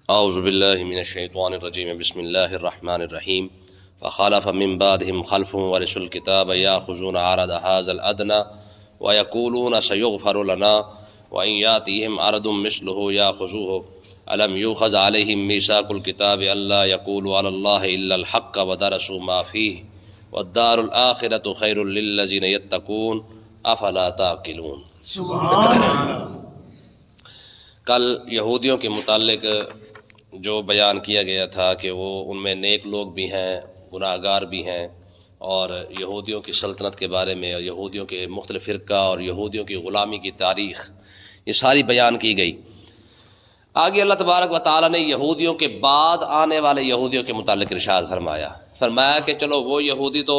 اعوذ باللہ من الشیطان الرجیم بسم اللہ الرحمن الرحیم فخلف من بعدهم خلف ورثوا الكتاب یاخذون عرض هذا الادنى ويقولون سيغفر لنا وان ياتهم عرض مثله ياخذوه الم يؤخذ عليهم ميثاق الكتاب الا يقولوا على الله الا الحق ودرسوا ما فيه والدار الآخرة خير للذين يتقون افلا تعقلون۔ سبحان اللہ۔ کل یہودیوں کے متعلق جو بیان کیا گیا تھا کہ وہ ان میں نیک لوگ بھی ہیں، گناہ گار بھی ہیں، اور یہودیوں کی سلطنت کے بارے میں اور یہودیوں کے مختلف فرقہ اور یہودیوں کی غلامی کی تاریخ یہ ساری بیان کی گئی۔ آگے اللہ تبارک و تعالیٰ نے یہودیوں کے بعد آنے والے یہودیوں کے متعلق ارشاد فرمایا کہ چلو وہ یہودی تو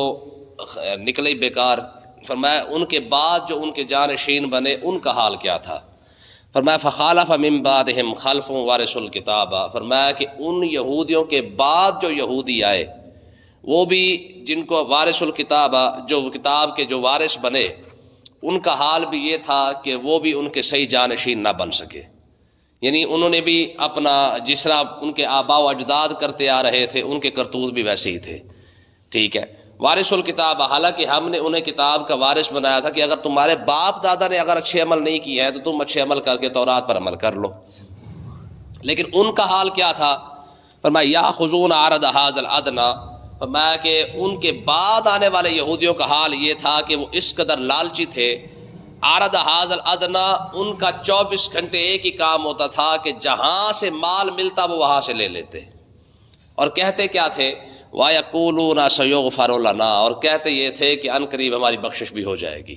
نکلے ہی بیکار، فرمایا ان کے بعد جو ان کے جانشین بنے ان کا حال کیا تھا۔ فرمایا فخالف من بعدهم خلف ورثوا الکتاب، فرمایا کہ ان یہودیوں کے بعد جو یہودی آئے وہ بھی جن کو وارث الکتاب، جو کتاب کے جو وارث بنے، ان کا حال بھی یہ تھا کہ وہ بھی ان کے صحیح جانشین نہ بن سکے، یعنی انہوں نے بھی اپنا جس طرح ان کے آباء و اجداد کرتے آ رہے تھے ان کے کرتوت بھی ویسے ہی تھے۔ ٹھیک ہے، وارث الکتاب، حالانکہ ہم نے انہیں کتاب کا وارث بنایا تھا کہ اگر تمہارے باپ دادا نے اگر اچھے عمل نہیں کیے ہیں تو تم اچھے عمل کر کے تورات پر عمل کر لو، لیکن ان کا حال کیا تھا؟ فرمایا یاخذون عرض هذا الادنى، فرمایا کہ ان کے بعد آنے والے یہودیوں کا حال یہ تھا کہ وہ اس قدر لالچی تھے۔ عرض هذا الادنى، ان کا 24 گھنٹے ایک ہی کام ہوتا تھا کہ جہاں سے مال ملتا وہ وہاں سے لے لیتے، اور کہتے کیا تھے؟ وَيَقُولُونَ سَيُغْفَرُ لَنَا، اور کہتے یہ تھے کہ ان قریب ہماری بخشش بھی ہو جائے گی،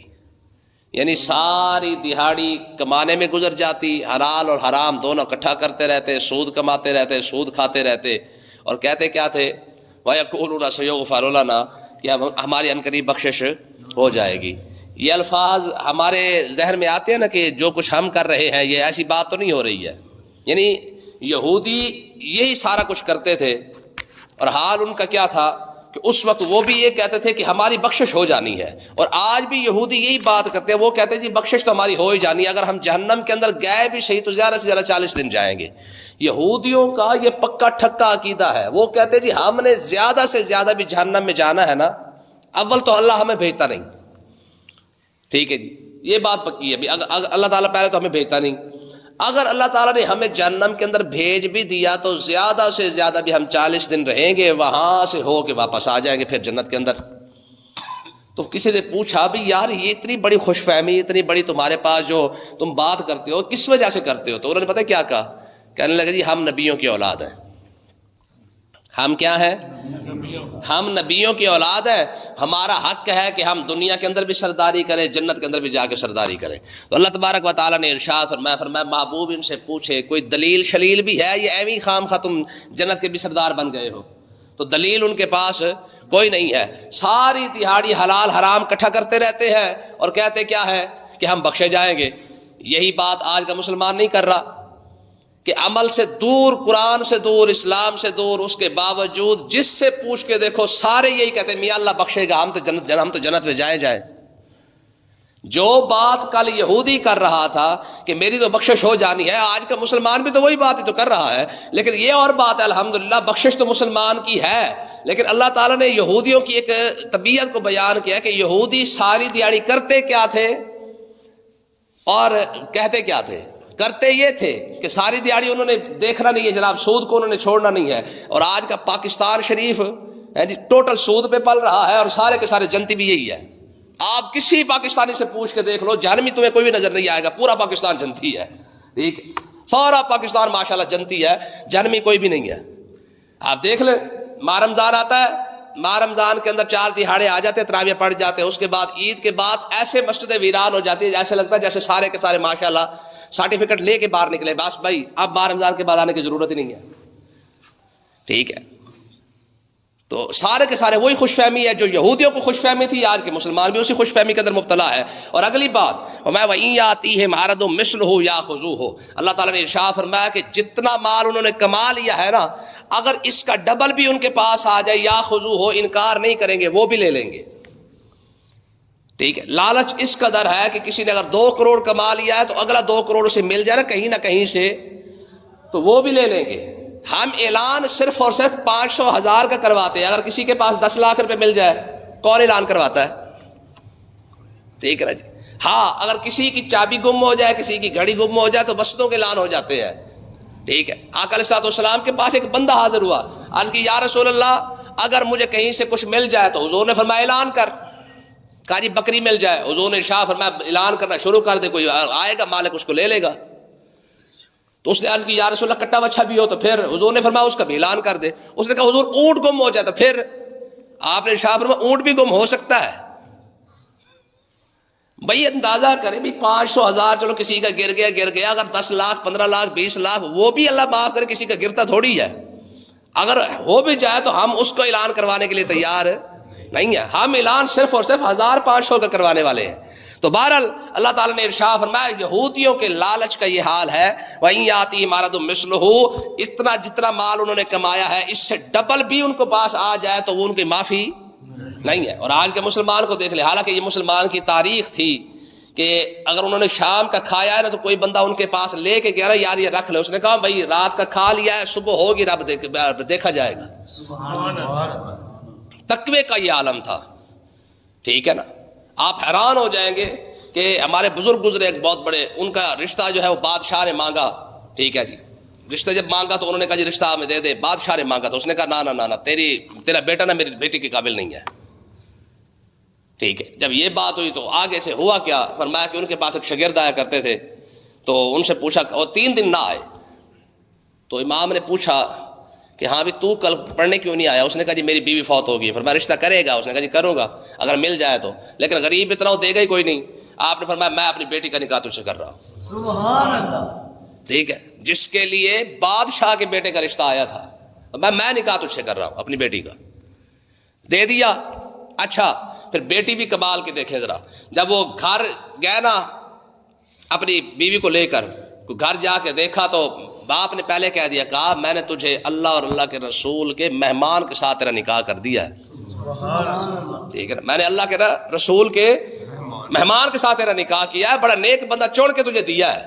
یعنی ساری دہاڑی کمانے میں گزر جاتی، حلال اور حرام دونوں اکٹھا کرتے رہتے، سود کماتے رہتے، سود کھاتے رہتے، اور کہتے کیا تھے؟ وَيَقُولُونَ سَيُغْفَرُ لَنَا، کہ ہماری ان قریب بخشش ہو جائے گی۔ یہ الفاظ ہمارے ذہن میں آتے ہیں نا کہ جو کچھ ہم کر رہے ہیں یہ ایسی بات تو نہیں ہو رہی ہے، یعنی یہودی یہی سارا کچھ کرتے تھے، اور حال ان کا کیا تھا کہ اس وقت وہ بھی یہ کہتے تھے کہ ہماری بخشش ہو جانی ہے، اور آج بھی یہودی یہی بات کرتے ہیں، وہ کہتے ہیں جی بخشش تو ہماری ہو ہی جانی ہے، اگر ہم جہنم کے اندر گئے بھی صحیح تو زیادہ سے زیادہ 40 دن جائیں گے۔ یہودیوں کا یہ پکا ٹھکا عقیدہ ہے، وہ کہتے ہیں جی ہم نے زیادہ سے زیادہ بھی جہنم میں جانا ہے نا، اول تو اللہ ہمیں بھیجتا نہیں۔ ٹھیک ہے جی، یہ بات پکی ہے، اللہ تعالیٰ پہلے تو ہمیں بھیجتا نہیں، اگر اللہ تعالیٰ نے ہمیں جہنم کے اندر بھیج بھی دیا تو زیادہ سے زیادہ بھی ہم 40 دن رہیں گے، وہاں سے ہو کے واپس آ جائیں گے پھر جنت کے اندر۔ تو کسی نے پوچھا بھی یار یہ اتنی بڑی خوش فہمی، اتنی بڑی تمہارے پاس جو تم بات کرتے ہو کس وجہ سے کرتے ہو؟ تو انہوں نے پتہ کیا کہا؟ کہنے لگے جی ہم نبیوں کی اولاد ہیں۔ ہم کیا ہیں؟ ہم نبیوں کی اولاد ہے، ہمارا حق ہے کہ ہم دنیا کے اندر بھی سرداری کریں، جنت کے اندر بھی جا کے سرداری کریں۔ تو اللہ تبارک و تعالیٰ نے ارشاد فرمایا محبوب ان سے پوچھے کوئی دلیل شلیل بھی ہے، یہ ایویں خام خواہ تم جنت کے بھی سردار بن گئے ہو؟ تو دلیل ان کے پاس کوئی نہیں ہے، ساری دہاڑی حلال حرام اکٹھا کرتے رہتے ہیں اور کہتے کیا ہے کہ ہم بخشے جائیں گے۔ یہی بات آج کا مسلمان نہیں کر رہا کہ عمل سے دور، قرآن سے دور، اسلام سے دور، اس کے باوجود جس سے پوچھ کے دیکھو سارے یہی کہتے ہیں میاں اللہ بخشے گا، ہم تو جنت میں جائیں۔ جو بات کل یہودی کر رہا تھا کہ میری تو بخشش ہو جانی ہے، آج کا مسلمان بھی تو وہی بات ہی تو کر رہا ہے، لیکن یہ اور بات ہے الحمدللہ بخشش تو مسلمان کی ہے، لیکن اللہ تعالیٰ نے یہودیوں کی ایک طبیعت کو بیان کیا کہ یہودی ساری دیہڑی کرتے کیا تھے اور کہتے کیا تھے؟ کرتے یہ تھے کہ ساری دیہڑی انہوں نے دیکھنا نہیں ہے جناب، سود کو انہوں نے چھوڑنا نہیں ہے، اور آج کا پاکستان شریف ہے جی ٹوٹل سود پہ پل رہا ہے، اور سارے کے سارے جنتی بھی یہی ہے۔ آپ کسی پاکستانی سے پوچھ کے دیکھ لو، جہنمی تمہیں کوئی بھی نظر نہیں آئے گا، پورا پاکستان جنتی ہے، ٹھیک، سارا پاکستان ماشاءاللہ جنتی ہے، جہنمی کوئی بھی نہیں ہے۔ آپ دیکھ لیں، ماہ رمضان آتا ہے، ماہ رمضان کے اندر 4 دہاڑے آ جاتے ہیں، تراویح پڑھ جاتے ہیں، اس کے بعد عید کے بعد ایسے مسجدیں ویران ہو جاتی ہے جیسے لگتا ہے جیسے سارے کے سارے ماشاءاللہ سرٹیفکیٹ لے کے باہر نکلے، بس بھائی اب ماہ رمضان کے بعد آنے کی ضرورت ہی نہیں ہے۔ ٹھیک ہے، تو سارے کے سارے وہی خوش فہمی ہے جو یہودیوں کو خوش فہمی تھی، آج کے مسلمان بھی اسی خوش فہمی کے اندر مبتلا ہے۔ اور اگلی بات وَإِن يَأْتِيهِمْ عَرَضٌ مِثْلُهُ يَأْخُذُوهُ، اللہ تعالیٰ نے ارشاد فرمایا کہ جتنا مال انہوں نے کما لیا ہے نا، اگر اس کا ڈبل بھی ان کے پاس آ جائے يَأْخُذُوهُ، انکار نہیں کریں گے، وہ بھی لے لیں گے۔ ٹھیک ہے، لالچ اس قدر ہے کہ کسی نے اگر 2 کروڑ کما لیا ہے تو اگلا 2 کروڑ اسے مل جائے نا کہیں سے، تو وہ بھی لے لیں گے۔ ہم اعلان صرف اور صرف 500,000 کا کرواتے ہیں. اگر کسی کے پاس 10 لاکھ روپے مل جائے کون اعلان کرواتا ہے؟ ٹھیک ہے نا جی. ہاں اگر کسی کی چابی گم ہو جائے, کسی کی گھڑی گم ہو جائے تو بستوں کے اعلان ہو جاتے ہیں. ٹھیک ہے. آقا علیہ الصلوۃ والسلام کے پاس ایک بندہ حاضر ہوا, عرض کی یا رسول اللہ اگر مجھے کہیں سے کچھ مل جائے تو حضور نے فرمایا اعلان کر. کہا جی بکری مل جائے, حضور نے شاہ فرمایا اعلان کرنا شروع کر دے, کوئی آئے گا مالک اس کو لے لے گا. تو اس نے عرض کی یا رسول اللہ کٹا بچھا بھی ہو تو پھر؟ حضور نے فرمایا اس کا بھی اعلان کر دے. اس نے کہا حضور اونٹ گم ہو جائے تو پھر؟ آپ نے شاہ فرمایا اونٹ بھی گم ہو سکتا ہے. بھائی اندازہ کریں بھی 500,000 چلو کسی کا گر گیا, اگر 10 لاکھ 15 لاکھ 20 لاکھ وہ بھی اللہ معاف کرے کسی کا گرتا تھوڑی ہے. اگر ہو بھی جائے تو ہم اس کو اعلان کروانے کے لیے تیار نہیں ہے. ہم اعلان صرف اور صرف 1500 کا کروانے والے ہیں. تو بہرحال اللہ تعالیٰ نے ارشاد فرمایا یہودیوں کے لالچ کا یہ حال ہے, وَإِن يَأْتِهِمْ مَرَضٌ مِثْلُهُ, اتنا جتنا مال انہوں نے کمایا ہے اس سے ڈبل بھی ان کو پاس آ جائے تو وہ ان کی معافی نہیں ہے. اور آج کے مسلمان کو دیکھ لے, حالانکہ یہ مسلمان کی تاریخ تھی کہ اگر انہوں نے شام کا کھایا ہے نا تو کوئی بندہ ان کے پاس لے کے گیا نا یار یہ رکھ لے, اس نے کہا بھائی رات کا کھا لیا ہے صبح ہوگی رب دیکھا جائے گا. تقوی کا یہ عالم تھا. ٹھیک ہے نا. آپ حیران ہو جائیں گے کہ ہمارے بزرگ گزرے ایک بہت بڑے, ان کا رشتہ جو ہے وہ بادشاہ نے مانگا. ٹھیک ہے جی. رشتہ جب مانگا تو انہوں نے کہا جی رشتہ ہمیں دے دے. بادشاہ نے مانگا تو اس نے کہا نہ تیرا بیٹا نا میری بیٹی کے قابل نہیں ہے. ٹھیک ہے. جب یہ بات ہوئی تو آگے سے ہوا کیا, فرمایا کہ ان کے پاس ایک شاگرد آیا کرتے تھے تو ان سے پوچھا, اور 3 دن نہ آئے. تو امام نے پوچھا کہ ہاں بھی تو کل پڑھنے کیوں نہیں آیا؟ اس نے کہا جی میری بیوی فوت ہو گئی. فرمایا رشتہ کرے گا؟ اس نے کہا جی کروں گا اگر مل جائے تو, لیکن غریب اتنا وہ دے گا ہی کوئی نہیں. آپ نے فرمایا میں اپنی بیٹی کا نکاح تجھ سے کر رہا ہوں. سبحان اللہ. ٹھیک ہے. جس کے لیے بادشاہ کے بیٹے کا رشتہ آیا تھا میں نکاح تجھ سے کر رہا ہوں اپنی بیٹی کا. دے دیا. اچھا پھر بیٹی بھی کمال کے دیکھیں ذرا, جب وہ گھر گئے نا اپنی بیوی کو لے کر, گھر جا کے دیکھا تو باپ نے پہلے کہہ دیا, کہا میں نے تجھے اللہ اور اللہ کے رسول کے مہمان کے ساتھ تیرا نکاح کر دیا ہے. ٹھیک ہے نا. میں نے اللہ کے رسول کے مہمان کے ساتھ تیرا نکاح کیا ہے, بڑا نیک بندہ چھوڑ کے تجھے دیا ہے.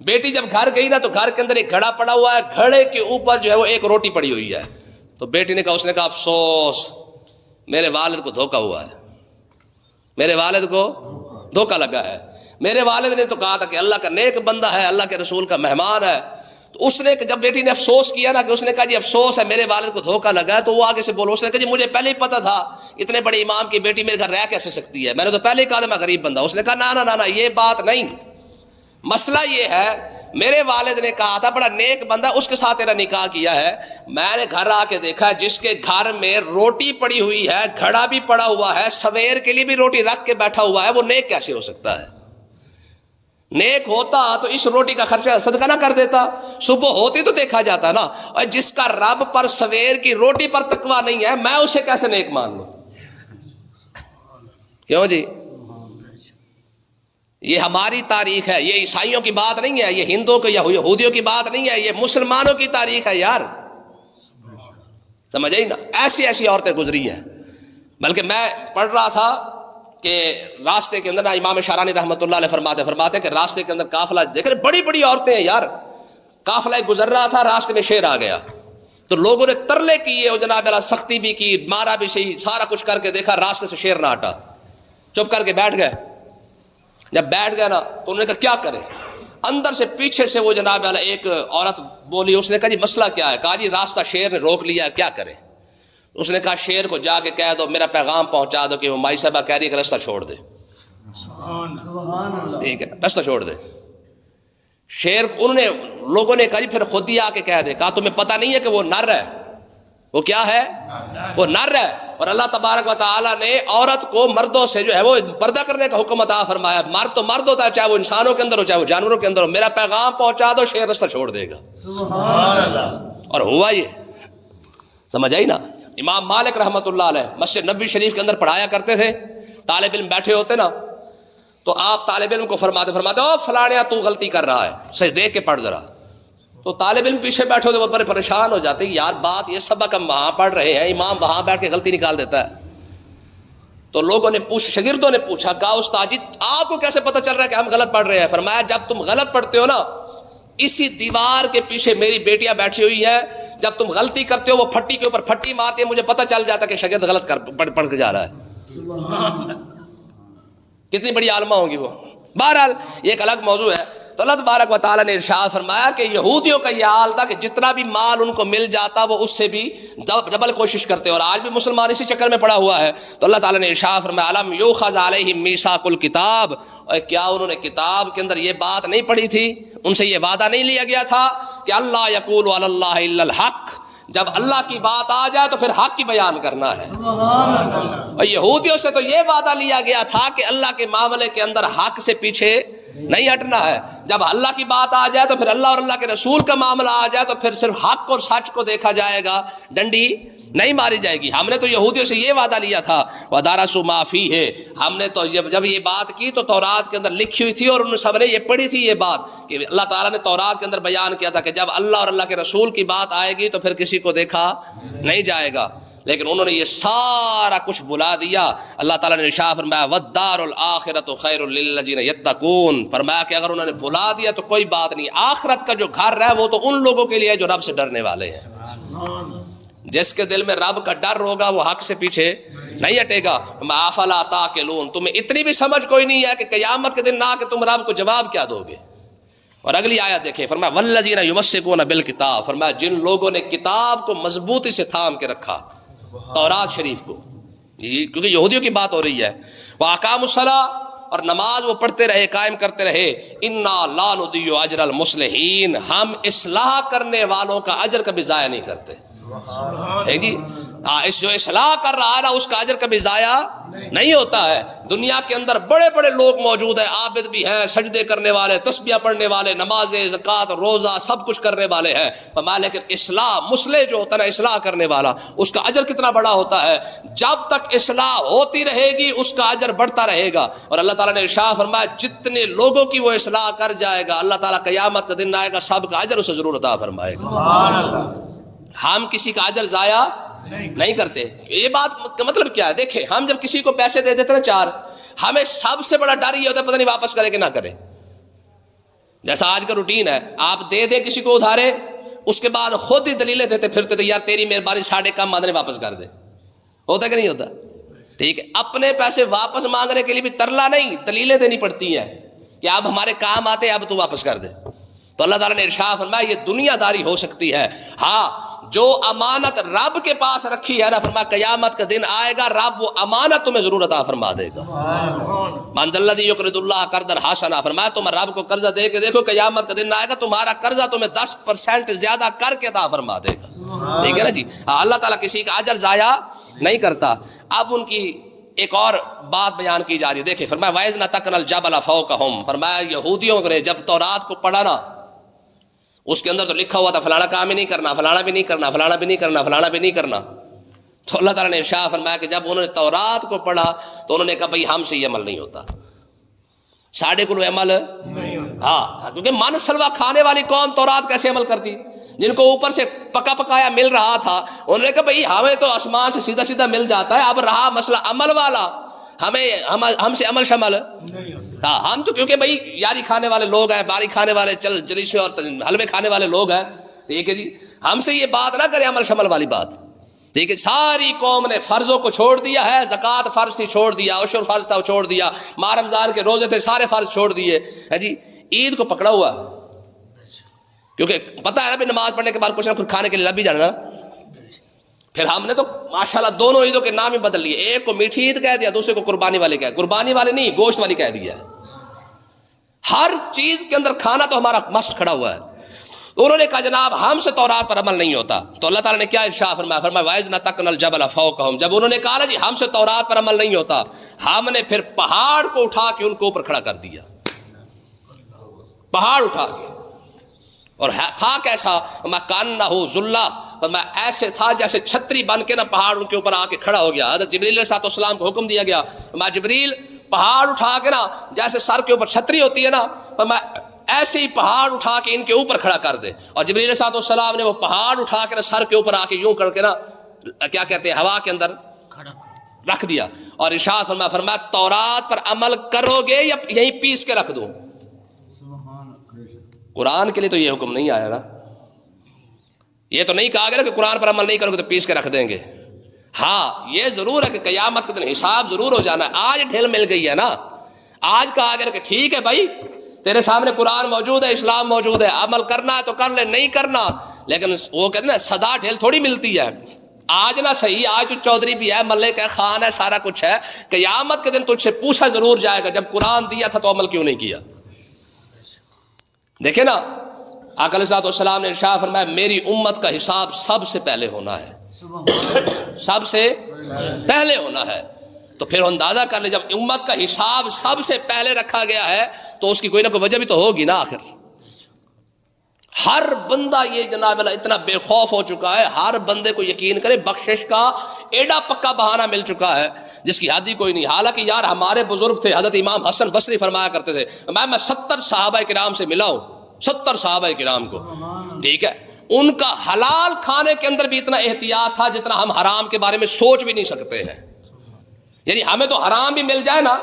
بیٹی جب گھر گئی نا تو گھر کے اندر ایک گھڑا پڑا ہوا ہے, گھڑے کے اوپر جو ہے وہ ایک روٹی پڑی ہوئی ہے. تو بیٹی نے کہا, اس نے کہا افسوس میرے والد کو دھوکا ہوا ہے, میرے والد کو دھوکا لگا ہے. میرے والد نے تو کہا تھا کہ اللہ کا نیک بندہ ہے, اللہ کے رسول کا مہمان ہے. تو اس نے جب بیٹی نے افسوس کیا نا کہ اس نے کہا جی افسوس ہے میرے والد کو دھوکا لگا ہے, تو وہ آگے سے بولو, اس نے کہا جی مجھے پہلے ہی پتا تھا اتنے بڑے امام کی بیٹی میرے گھر رہ کیسے سکتی ہے, میں نے تو پہلے ہی کہا تھا میں غریب بندہ. اس نے کہا نہ یہ بات نہیں, مسئلہ یہ ہے میرے والد نے کہا تھا بڑا نیک بندہ اس کے ساتھ تیرا نکاح کیا ہے. میں نے گھر آ کے دیکھا جس کے گھر میں روٹی پڑی ہوئی ہے, گھڑا بھی پڑا ہوا ہے, سویر کے لیے بھی روٹی رکھ کے بیٹھا ہوا ہے, وہ نیک کیسے ہو سکتا ہے؟ نیک ہوتا تو اس روٹی کا خرچہ صدقہ نہ کر دیتا؟ صبح ہوتی تو دیکھا جاتا نا. اور جس کا رب پر سویر کی روٹی پر تقویٰ نہیں ہے میں اسے کیسے نیک مان لوں؟ کیوں جی؟ یہ ہماری تاریخ ہے, یہ عیسائیوں کی بات نہیں ہے, یہ ہندوؤں کی یا یہودیوں کی بات نہیں ہے, یہ مسلمانوں کی تاریخ ہے یار. سمجھ آئی نا. ایسی عورتیں گزری ہیں. بلکہ میں پڑھ رہا تھا کہ راستے کے اندر امام شارانی رحمۃ اللہ علیہ فرماتے کہ راستے کے اندر قافلہ دیکھ رہے, بڑی بڑی عورتیں ہیں یار. قافلہ گزر رہا تھا, راستے میں شیر آ گیا تو لوگوں نے ترلے کیے, اور جناب اللہ سختی بھی کی, مارا بھی صحیح, سارا کچھ کر کے دیکھا راستے سے شیر نہ ہٹا. چپ کر کے بیٹھ گئے. جب بیٹھ گئے نا تو انہوں نے کہا کیا کرے. اندر سے پیچھے سے وہ جناب اللہ ایک عورت بولی. اس نے کہا جی مسئلہ کیا ہے؟ کہا جی راستہ شیر نے روک لیا, کیا کرے؟ اس نے کہا شیر کو جا کے کہہ دو, میرا پیغام پہنچا دو کہ وہ مائی صاحبہ کہہ رہی ہے کہ رستہ چھوڑ دے. ٹھیک ہے, رستہ چھوڑ دے. شیر انہوں نے لوگوں نے کہا جی پھر خود ہی آ کے کہہ دے. کہا تمہیں پتہ نہیں ہے کہ وہ نر ہے؟ وہ کیا ہے؟ وہ نر ہے. اور اللہ تبارک و تعالیٰ نے عورت کو مردوں سے جو ہے وہ پردہ کرنے کا حکم عطا فرمایا. مرد تو مرد ہوتا ہے, چاہے وہ انسانوں کے اندر ہو چاہے وہ جانوروں کے اندر ہو. میرا پیغام پہنچا دو, شیر رستہ چھوڑ دے گا. سبحان اللہ. اور ہوا یہ. سمجھ آئی نا. امام مالک رحمۃ اللہ علیہ مسجد نبوی شریف کے اندر پڑھایا کرتے تھے. طالب علم بیٹھے ہوتے نا تو آپ طالب علم کو فرماتے او فلاں تو غلطی کر رہا ہے, صحیح دیکھ کے پڑھ ذرا. تو طالب علم پیچھے بیٹھے ہوتے وہ بڑے پریشان ہو جاتے, یار بات یہ سبق ہم وہاں پڑھ رہے ہیں, امام وہاں بیٹھ کے غلطی نکال دیتا ہے. تو لوگوں نے شاگردوں نے پوچھا, کہا استاد جی آپ کو کیسے پتہ چل رہا ہے کہ ہم غلط پڑھ رہے ہیں؟ فرمایا جب تم غلط پڑھتے ہو نا اسی دیوار کے پیچھے میری بیٹیاں بیٹھی ہوئی ہیں، جب تم غلطی کرتے ہو وہ پھٹی کے اوپر پھٹی مارتی ہے، مجھے پتہ چل جاتا کہ شاگرد غلط پڑھ کے جا رہا ہے۔ کتنی بڑی عالمہ ہوگی وہ۔ بہرحال یہ ایک الگ موضوع ہے۔ تو اللہ تبارک و تعالیٰ نے ارشاد فرمایا کہ یہودیوں کا یہ حال تھا کہ جتنا بھی مال ان کو مل جاتا وہ اس سے بھی ڈبل کوشش کرتے، اور آج بھی مسلمان اسی چکر میں پڑا ہوا ہے۔ تو اللہ تعالیٰ نے ارشاد فرمایا الم یؤخذ علیہم میثاق الکتاب، اور کیا انہوں نے کتاب کے اندر یہ بات نہیں پڑھی تھی، ان سے یہ وعدہ نہیں لیا گیا تھا کہ اللہ یقول علی اللہ الا الحق، جب اللہ کی بات آ جائے تو پھر حق کی بیان کرنا ہے۔ اور یہودیوں سے تو یہ وعدہ لیا گیا تھا کہ اللہ کے معاملے کے اندر حق سے پیچھے نہیں ہٹنا ہے، جب اللہ کی بات آ جائے تو پھر اللہ اور اللہ کے رسول کا معاملہ آ جائے تو پھر صرف حق اور سچ کو دیکھا جائے گا، ڈنڈی نہیں ماری جائے گی۔ ہم نے تو یہودیوں سے یہ وعدہ لیا تھا وَدَرَسُوا مَا فِيهِ، ہم نے تو جب یہ بات کی تو تورات کے اندر لکھی ہوئی تھی اور ان سب نے یہ پڑھی تھی یہ بات کہ اللہ تعالیٰ نے تورات کے اندر بیان کیا تھا کہ جب اللہ اور اللہ کے رسول کی بات آئے گی تو پھر کسی کو دیکھا نہیں جائے گا، لیکن انہوں نے یہ سارا کچھ بلا دیا۔ اللہ تعالیٰ نے ارشاد فرمایا وَالدَّارُ الْآخِرَةُ خَيْرٌ لِلَّذِينَ يَتَّقُونَ، فرمایا کہ اگر انہوں نے بلا دیا تو کوئی بات نہیں، آخرت کا جو گھر ہے وہ تو ان لوگوں کے لیے ہے جو رب سے ڈرنے والے ہیں۔ جس کے دل میں رب کا ڈر ہوگا وہ حق سے پیچھے نہیں ہٹے گا۔ افلا تعقلون، تمہیں اتنی بھی سمجھ کوئی نہیں ہے کہ قیامت کے دن نہ کہ تم رب کو جواب کیا دو گے۔ اور اگلی آیت دیکھیں، فرمایا والذین یمسکون بالکتاب، فرمایا جن لوگوں نے کتاب کو مضبوطی سے تھام کے رکھا، تورات شریف کو، کیونکہ یہودیوں کی بات ہو رہی ہے، واقاموا الصلاۃ، اور نماز وہ پڑھتے رہے قائم کرتے رہے، انا لا نضیع اجر المصلحین، ہم اصلاح کرنے والوں کا اجر کبھی ضائع نہیں کرتے۔ جی اس جو اصلاح کر رہا ہے نا اس کا اجر کبھی ضائع نہیں ہوتا ہے۔ دنیا کے اندر بڑے بڑے لوگ موجود ہیں، عابد بھی ہیں، سجدے کرنے والے، تسبیح پڑھنے والے، نمازیں، زکوٰۃ، روزہ سب کچھ کرنے والے ہیں، لیکن اصلاح مصلح جو ہوتا ہے نا اصلاح کرنے والا، اس کا اجر کتنا بڑا ہوتا ہے۔ جب تک اصلاح ہوتی رہے گی اس کا اجر بڑھتا رہے گا۔ اور اللہ تعالیٰ نے ارشاد فرمایا جتنے لوگوں کی وہ اصلاح کر جائے گا اللہ تعالیٰ قیامت کا دن آئے گا سب کا اجر اسے ضرور عطا فرمائے گا۔ ہم کسی کا اجر ضائع نہیں کرتے۔ یہ بات کا مطلب کیا ہے؟ دیکھیں ہم جب کسی کو پیسے دے دیتے نا چار، ہمیں سب سے بڑا ڈر یہ ہوتا ہے پتہ نہیں واپس کرے کہ نہ کرے۔ جیسا آج کا روٹین ہے، آپ دے دے کسی کو ادھارے، اس کے بعد خود ہی دلیلیں دیتے پھرتے تھے، یار تیری مہربانی ساڑھے کم آدھے واپس کر دے۔ ہوتا کہ نہیں ہوتا؟ ٹھیک ہے، اپنے پیسے واپس مانگنے کے لیے بھی ترلا نہیں، دلیلیں دینی پڑتی ہیں کہ آپ ہمارے کام آتے، اب تو واپس کر دے۔ تو اللہ تعالیٰ نے ارشاد فرمایا یہ دنیا داری ہو سکتی ہے، ہاں جو امانت رب کے پاس رکھی ہے نا، فرمایا قیامت کا دن آئے گا رب وہ امانت تمہیں ضرور عطا فرما دے گا۔ من ذا الذی یقرض اللہ قرضا حسنا، فرمایا تم رب کو قرضہ دے کے دیکھو قیامت کا دن آئے گا تمہارا قرضہ تمہیں 10% زیادہ کر کے عطا فرما دے گا۔ ٹھیک ہے نا جی، اللہ تعالیٰ کسی کا اجر ضائع نہیں کرتا۔ اب ان کی ایک اور بات بیان کی جا رہی ہے، دیکھیں فرمایا وَإِذْ نَتَقْنَا الْجَبَلَ فَوْقَهُمْ، فرمایا یہودیوں نے جب تورات کو پڑھا نا اس کے اندر تو لکھا ہوا تھا فلانا کام ہی نہیں کرنا، فلانا بھی نہیں کرنا، فلانا بھی نہیں کرنا، فلانا بھی نہیں کرنا۔ تو اللہ تعالیٰ نے ارشاد فرمایا کہ جب انہوں نے تورات کو پڑھا تو انہوں نے کہا بھئی ہم سے یہ عمل نہیں ہوتا، ساڑھے کو عمل ہاں، کیونکہ من سلوا کھانے والی قوم تورات کیسے عمل کرتی؟ جن کو اوپر سے پکا پکایا مل رہا تھا، انہوں نے کہا بھئی ہمیں تو آسمان سے سیدھا سیدھا مل جاتا ہے، اب رہا مسئلہ عمل والا، ہم سے عمل شمل ہاں، ہم تو کیونکہ بھئی یاری کھانے والے لوگ ہیں، باری کھانے والے جلیسے اور حلوے کھانے والے لوگ ہیں، ٹھیک ہے جی، ہم سے یہ بات نہ کرے عمل شمل والی بات۔ ٹھیک ہے، ساری قوم نے فرضوں کو چھوڑ دیا ہے، زکوٰۃ فرض تھی چھوڑ دیا، عشر فرض تھا وہ چھوڑ دیا، ماہ رمضان کے روزے تھے سارے فرض چھوڑ دیے ہے جی، عید کو پکڑا ہوا کیونکہ پتہ ہے نا بھی نماز پڑھنے کے بعد کچھ نہ کچھ کھانے کے لیے لب بھی جانا۔ پھر ہم نے تو ماشاءاللہ دونوں عیدوں کے نام ہی بدل لیے، ایک کو میٹھی عید کہہ دیا، دوسرے کو قربانی والے کہہ، قربانی والے نہیں گوشت والی کہہ دیا ہے۔ ہر چیز کے اندر کھانا تو ہمارا مسٹ کھڑا ہوا ہے۔ انہوں نے کہا جناب ہم سے تورات پر عمل نہیں ہوتا، تو اللہ تعالیٰ نے کیا ارشاد فرمایا، فرمایا وَإِذْ نَتَقْنَا الْجَبَلَ فَوْقَهُمْ، جب انہوں نے کہا نا جی ہم سے تورات پر عمل نہیں ہوتا، ہم نے پھر پہاڑ کو اٹھا کے ان کو اوپر کھڑا کر دیا، پہاڑ اٹھا کے، اور تھا کیسا، مَكَانَّهُ ذُلَّةٌ، فرمایا ایسے تھا جیسے چھتری بن کے نا پہاڑ ان کے اوپر آ کے کھڑا ہو گیا۔ حضرت جبریل علیہ السلام کو حکم دیا گیا، فرمایا جبریل پہاڑ اٹھا کے نا جیسے سر کے اوپر چھتری ہوتی ہے نا، فرمایا ایسے ہی پہاڑ اٹھا کے ان کے اوپر کھڑا کر دے۔ اور جبریل علیہ السلام نے وہ پہاڑ اٹھا کے نا سر کے اوپر آ کے یوں کر کے نا کیا کہتے ہیں ہوا کے اندر رکھ دیا، اور ارشاد فرمایا تورات پر عمل کرو گے یا یہیں پیس کے رکھ دوں؟ قرآن کے لیے تو یہ حکم نہیں آیا نا. یہ تو نہیں کہا گیا کہ قرآن پر عمل نہیں کرو گے تو پیس کے رکھ دیں گے. ہاں یہ ضرور ہے کہ قیامت کے دن حساب ضرور ہو جانا ہے. آج ڈھیل مل گئی ہے نا. آج کہا گیا کہ ٹھیک ہے بھائی تیرے سامنے قرآن موجود ہے, اسلام موجود ہے, عمل کرنا ہے تو کر لے, نہیں کرنا. لیکن وہ کہتے ہیں نا سدا ڈھیل تھوڑی ملتی ہے. آج نہ صحیح, آج تو چودھری بھی ہے, ملک ہے, خان ہے, سارا کچھ ہے. قیامت کے دن تجھ سے پوچھا ضرور جائے گا جب قرآن دیا تھا تو عمل کیوں نہیں کیا. دیکھیں نا آقا علیہ الصلوۃ والسلام نے ارشاد فرمایا میری امت کا حساب سب سے پہلے ہونا ہے, سب سے پہلے ہونا ہے. تو پھر اندازہ کر لے جب امت کا حساب سب سے پہلے رکھا گیا ہے تو اس کی کوئی نہ کوئی وجہ بھی تو ہوگی نا. آخر ہر بندہ یہ جناب اللہ اتنا بے خوف ہو چکا ہے, ہر بندے کو یقین کرے بخشش کا ایڈا پکا بہانہ مل چکا ہے جس کی حد ہی کوئی نہیں. حالانکہ یار ہمارے بزرگ تھے, حضرت امام حسن بصری فرمایا کرتے تھے میں 70 صحابہ کرام سے ملا ہوں, 70 صحابہ کرام کو, ٹھیک ہے. ان کا حلال کھانے کے اندر بھی اتنا احتیاط تھا جتنا ہم حرام کے بارے میں سوچ بھی نہیں سکتے ہیں. یعنی ہمیں تو حرام بھی مل جائے نا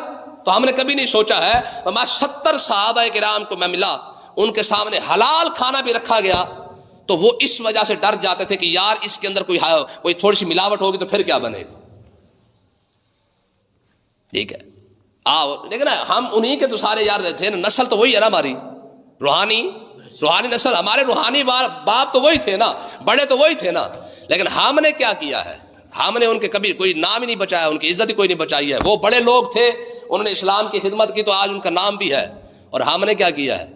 تو ہم نے کبھی نہیں سوچا ہے. میں 70 صحابہ کرام کو میں ملا, ان کے سامنے حلال کھانا بھی رکھا گیا تو وہ اس وجہ سے ڈر جاتے تھے کہ یار اس کے اندر کوئی تھوڑی سی ملاوٹ ہوگی تو پھر کیا بنے گا. ٹھیک ہے لیکن ہم انہی کے تو سارے یار تھے نا, نسل تو وہی ہے نا ہماری, روحانی نسل, ہمارے روحانی باپ تو وہی تھے نا, بڑے تو وہی تھے نا. لیکن ہم نے کیا کیا ہے, ہم نے ان کے کبھی کوئی نام ہی نہیں بچایا, ان کی عزت ہی کوئی نہیں بچائی ہے. وہ بڑے لوگ تھے, انہوں نے اسلام کی خدمت کی تو آج ان کا نام بھی ہے, اور ہم نے کیا کیا ہے.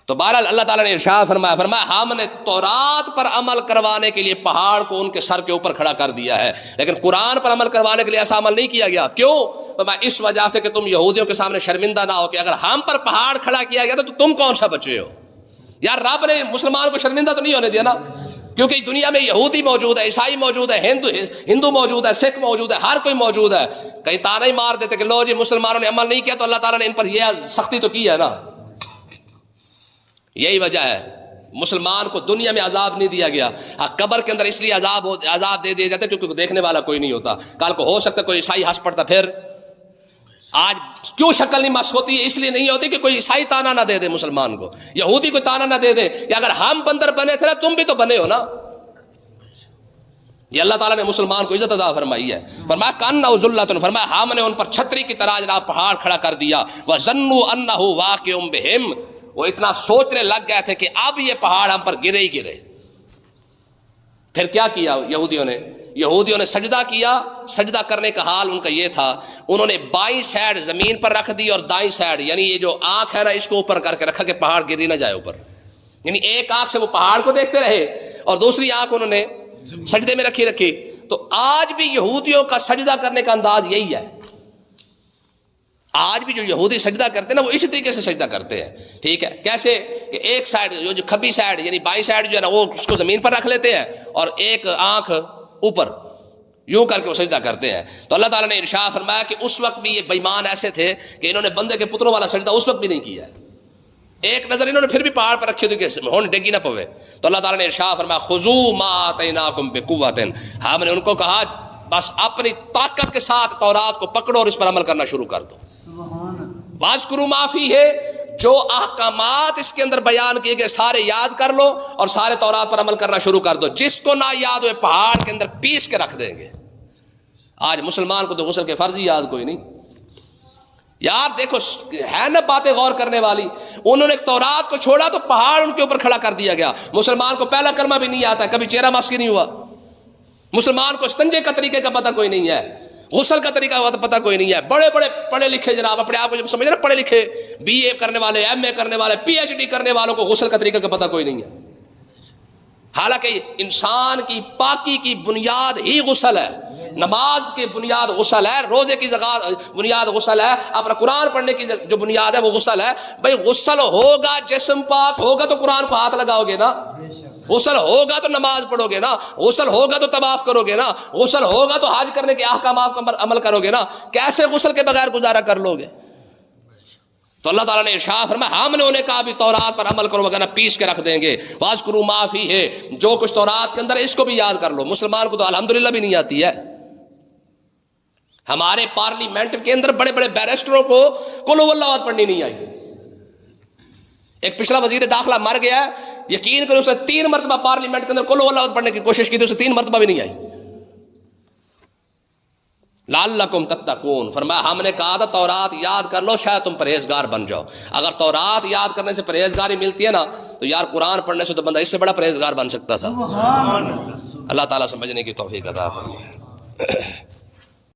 تو بہرحال اللہ تعالیٰ نے ارشاد فرمایا ہم نے تورات پر عمل کروانے کے لیے پہاڑ کو ان کے سر کے اوپر کھڑا کر دیا ہے, لیکن قرآن پر عمل کروانے کے لیے ایسا عمل نہیں کیا گیا. کیوں؟ اس وجہ سے کہ تم یہودیوں کے سامنے شرمندہ نہ ہو کہ اگر ہم پر پہاڑ کھڑا کیا گیا تو تم کون سا بچے ہو. یار رب نے مسلمان کو شرمندہ تو نہیں ہونے دیا نا, کیونکہ دنیا میں یہودی موجود ہے, عیسائی موجود ہے, ہندو موجود ہے, سکھ موجود ہے, ہر کوئی موجود ہے. کہیں تانا ہی مار دیتے کہ لو جی مسلمانوں نے عمل نہیں کیا تو اللہ تعالیٰ نے ان پر یہ سختی تو کی ہے نا. یہی وجہ ہے مسلمان کو دنیا میں عذاب نہیں دیا گیا. قبر کے اندر اس لیے عذاب دے دیے جاتے کیونکہ دیکھنے والا کوئی نہیں ہوتا. کل کو ہو سکتا ہے کوئی عیسائی ہنس پڑتا. پھر آج کیوں شکل نہیں مس ہوتی ہے, اس لیے نہیں ہوتی کہ کوئی عیسائی تانا نہ دے دے مسلمان کو, یہودی کو تانا نہ دے دے کہ اگر ہم بندر بنے تھے نا تم بھی تو بنے ہو نا. یہ اللہ تعالیٰ نے مسلمان کو عزت عطا فرمائی ہے. فرمایا کأنہ ذلۃ, فرمایا ہم نے ان پر چھتری کی طرح جناب پہاڑ کھڑا کر دیا. وظنوا انہ واقع بہم, وہ اتنا سوچنے لگ گئے تھے کہ اب یہ پہاڑ ہم پر گرے ہی گرے. پھر کیا کیا یہودیوں نے سجدہ کیا. سجدہ کرنے کا حال ان کا یہ تھا, انہوں نے بائیں سائڈ زمین پر رکھ دی اور دائیں سائڈ یعنی یہ جو آنکھ ہے نا اس کو اوپر کر کے رکھا کہ پہاڑ گر ہی نہ جائے اوپر. یعنی ایک آنکھ سے وہ پہاڑ کو دیکھتے رہے اور دوسری آنکھ انہوں نے سجدے میں رکھی. تو آج بھی یہودیوں کا سجدہ کرنے کا انداز یہی ہے. آج بھی جو یہودی سجدہ کرتے ہیں نا وہ اسی طریقے سے سجدہ کرتے ہیں. ٹھیک ہے, کیسے کہ ایک سائڈ جو کھبی سائڈ یعنی بائیں سائڈ جو ہے نا وہ اس کو زمین پر رکھ لیتے ہیں اور ایک آنکھ اوپر یوں کر کے وہ سجدہ کرتے ہیں. تو اللہ تعالیٰ نے ارشاد فرمایا کہ اس وقت بھی یہ بےمان ایسے تھے کہ انہوں نے بندے کے پتروں والا سجدہ اس وقت بھی نہیں کیا ہے. ایک نظر انہوں نے پھر بھی پہاڑ پر رکھی تھی کہ ہون ڈگی نہ پوے. تو اللہ تعالیٰ نے ارشاد فرمایا خذوا ما آتیناکم بقوۃ, ہم نے ان کو کہا بس اپنی طاقت کے ساتھ تورات کو پکڑو اور اس پر عمل کرنا شروع کر دو. واذکروا ما فیہ, جو احکامات اس کے اندر بیان کیے گئے سارے یاد کر لو اور سارے تورات پر عمل کرنا شروع کر دو. جس کو نہ یاد ہوئے پہاڑ کے اندر پیس کے رکھ دیں گے. آج مسلمان کو تو غسل کے فرض ہی یاد کوئی نہیں. یار دیکھو ہے نا باتیں غور کرنے والی. انہوں نے تورات کو چھوڑا تو پہاڑ ان کے اوپر کھڑا کر دیا گیا. مسلمان کو پہلا کلمہ بھی نہیں آتا, کبھی چہرہ مسکی نہیں ہوا. مسلمان کو استنجے کا طریقے کا پتہ کوئی نہیں ہے, غسل کا طریقہ پتہ کوئی نہیں ہے. بڑے بڑے پڑھے لکھے جناب اپنے آپ کو جب سمجھ رہے پڑھے لکھے بی اے کرنے والے, ایم اے کرنے والے, پی ایچ ڈی کرنے والوں کو غسل کا طریقہ کا پتہ کوئی نہیں ہے. حالانکہ انسان کی پاکی کی بنیاد ہی غسل ہے. نماز کی بنیاد غسل ہے, روزے کی بنیاد غسل ہے, اپنا قرآن پڑھنے کی جو بنیاد ہے وہ غسل ہے. بھائی غسل ہوگا جسم پاک ہوگا تو قرآن کو ہاتھ لگاؤ گے نا, غسل ہوگا تو نماز پڑھو گے نا, غسل ہوگا تو طواف کرو گے نا, غسل ہوگا تو حج کرنے کے احکامات پر عمل کرو گے نا. کیسے غسل کے بغیر گزارا کر لو گے؟ تو اللہ تعالیٰ نے ارشاد فرمایا ہم نے انہیں کہا بھی تورات پر عمل کرو وغیرہ پیس کے رکھ دیں گے. واذکروا ما فیہ, جو کچھ تورات کے اندر اس کو بھی یاد کر لو. مسلمان کو تو الحمدللہ بھی نہیں آتی ہے. ہمارے پارلیمنٹ کے اندر بڑے بڑے بیرسٹروں کو قل هو اللہ احد پڑھنی نہیں آئی. ایک پچھلا وزیر داخلہ مر گیا ہے، یقین کرو اس نے 3 مرتبہ پارلیمنٹ کے اندر قل ہو اللہ پڑھنے کی کوشش کی تھی، اسے 3 مرتبہ بھی نہیں آئی. لعلکم تتقون، فرمایا ہم نے کہا تھا تورات یاد کر لو شاید تم پرہیزگار بن جاؤ. اگر تورات یاد کرنے سے پرہیزگاری ملتی ہے نا تو یار قرآن پڑھنے سے تو بندہ اس سے بڑا پرہیزگار بن سکتا تھا. اللہ تعالیٰ سمجھنے کی توفیق عطا فرمائے.